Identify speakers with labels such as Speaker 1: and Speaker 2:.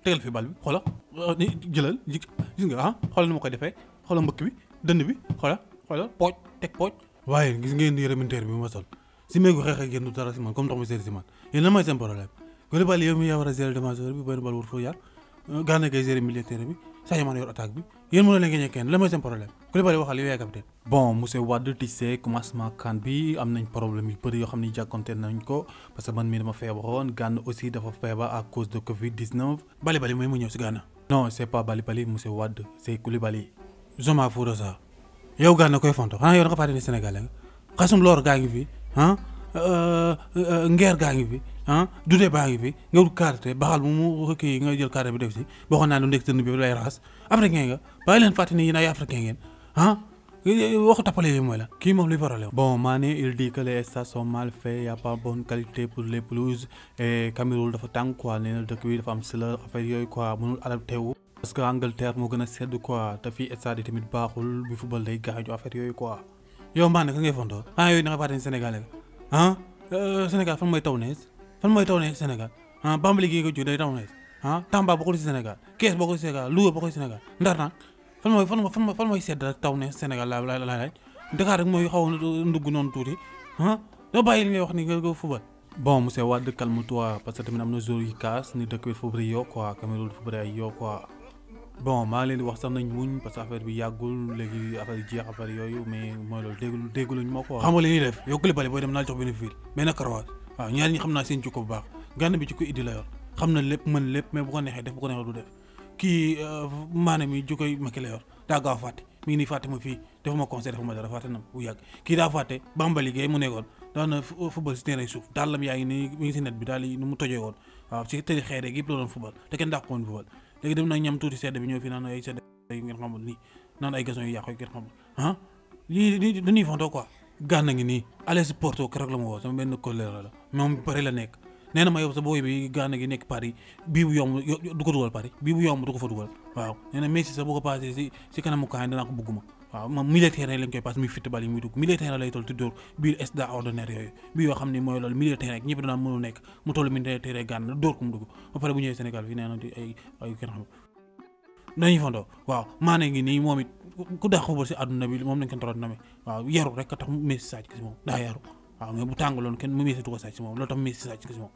Speaker 1: tegal fi bal bi xoola ni jëlal gis nga xoolal nu ma koy defee xoolal mbëkk bi dënd bi xoolal pooj teg pooj waaye gis ngeen yére militaire bi ma sol si méegu xeex ak yéen du dara si man comme ndox mi seeri si man yéen lan mooy seen problème Koulibaly yow mi yaa war a gérer défenseur bi benn bal wut foo yar Gana Gueye gérer militaire bi Sadio Mané yor attaque bi yéen mënoo leen gagné kenn lan mooy seen problème Koulibaly waxal yow yaay capitaine. Bon monsieur Wade tu sais commencement CAN bi am nañ problème yu bëri yoo xam ne jàkkoonte nañ ko parce que man mii dama feebaroon Gana aussi dafa feebar à cause de Covid-19. Bali mooy mu ñëw si Gana. Non c'est pas Bali monsieur Wade c'est Koulibaly. je m'en fous de ça yow Gana koy fonto xanaa yow da nga fàtte ne Sénégalais nga xasum loor gaa ngi fi ngeer gaa ngi fi dudee baa ngi fi nga wut carte baxal mu kii nga jël carte bi def si waxoon naa ne ndek tënn bi lay raxas africain nga bàyyi leen fàtte ne yéen ay africain ngeen waxu tappale yi mooy la kii moom luy problème. Bon Mané il dit que les stades sont mal faits y a pas bonne qualité pour les pelouses et Cameroun dafa tàng quoi nee na dëkk bi dafa am chaleur affaire yooyu quoi mënul adapté wu parce que Angleterre moo gën a sedd quoi te fii stade yi tamit baaxul bi football day gaañu affaire yooyu quoi yow Mané ka ngay fontoor yooyu da nga fàtte ne Sénégalais Sénégal fan mooy taw nees Sénégal Bambali gi nga jóg day taw nees Tamba bokkul ci Sénégal Kees bokkul ci Sénégal Louga bokkul ci Sénégal Ndar nag fan mooy sedd rek taw nees Sénégal la laaj Dakar rek mooy xaw a ndugg noonu tuuti doo bàyyi li ngay wax ni nga football. Bon monsieur Wade calme-toi parce que tamit am na joueurs yi kaas ni dëkk bi dafa bëri yoo quoi Cameroun dafa bëri ay yoo quoi. Bon maa ngi leen di wax sax nañ muñ parce que affaire bi yàggul léegi affaire yi jeex affaire yooyu mais mooy loolu dégluñ ma ko. xam nga li ñuy def yow Koulibaly booy dem naa jox benn fil benn karawaat waaw ñaar ñi xam naa seen jikko bu baax Gana bi ci ko iddi la yor xam na lépp mën lépp mais bu ko neexee def bu ko neexee du def kii Mané mi ju koy Macky la yor daa gaaw fàtte mi ngi nii fàtte ma fii defuma conseil defuma dara fàtte na bu yàgg kii daa fàtte Bambali Gueye mu nekkoon daan na football si terrain suuf daalam yaa ngi nii mi ngi si net bi daal yi nu mu tojee woon waaw si tëri xeer rek yëpp la doon football te kenn dàq woon football léegi dem na ñam tuuti sedd bi ñëw fi naan ay sedd yu ngeen xamul nii naan ay gazon yu yàqu yu ngeen xamul lii dañuy fontoo quoi Gana ngi nii allez si Porto keroog la ma woo sama benn collègue la moom Paris la nekk nee na ma yow sa booy bi Gana gi nekk Paris bii bu yomb du ko dugal Paris bii bu yomb du ko fa dugal waaw nee na Messi sa bu ko passé si kanamu kaay danaa ko bëgguma waaw moom militaire lañ koy passé muy fitt bal yi muy dugg militaire lay toll ti dóor biir SDA ordinaire yooyu bii yoo xam ne mooy loolu militaire rek ñëpp danaa mënul nekk mu toll militaire Gana dóor ko mu dugg ba pare bu ñëwee Sénégal fii nee na ay kenn xam dañuy fondoo waaw Mané ngi nii moom it ku daa xubal si àdduna bi moom lañ ko toroon namee waaw yaru rek a tax Messi sàcc si moom daa yaru waaw mais bu tàngaloon kenn mu Messi du ko sàcc si moom loolu tax Messi sàcc si moom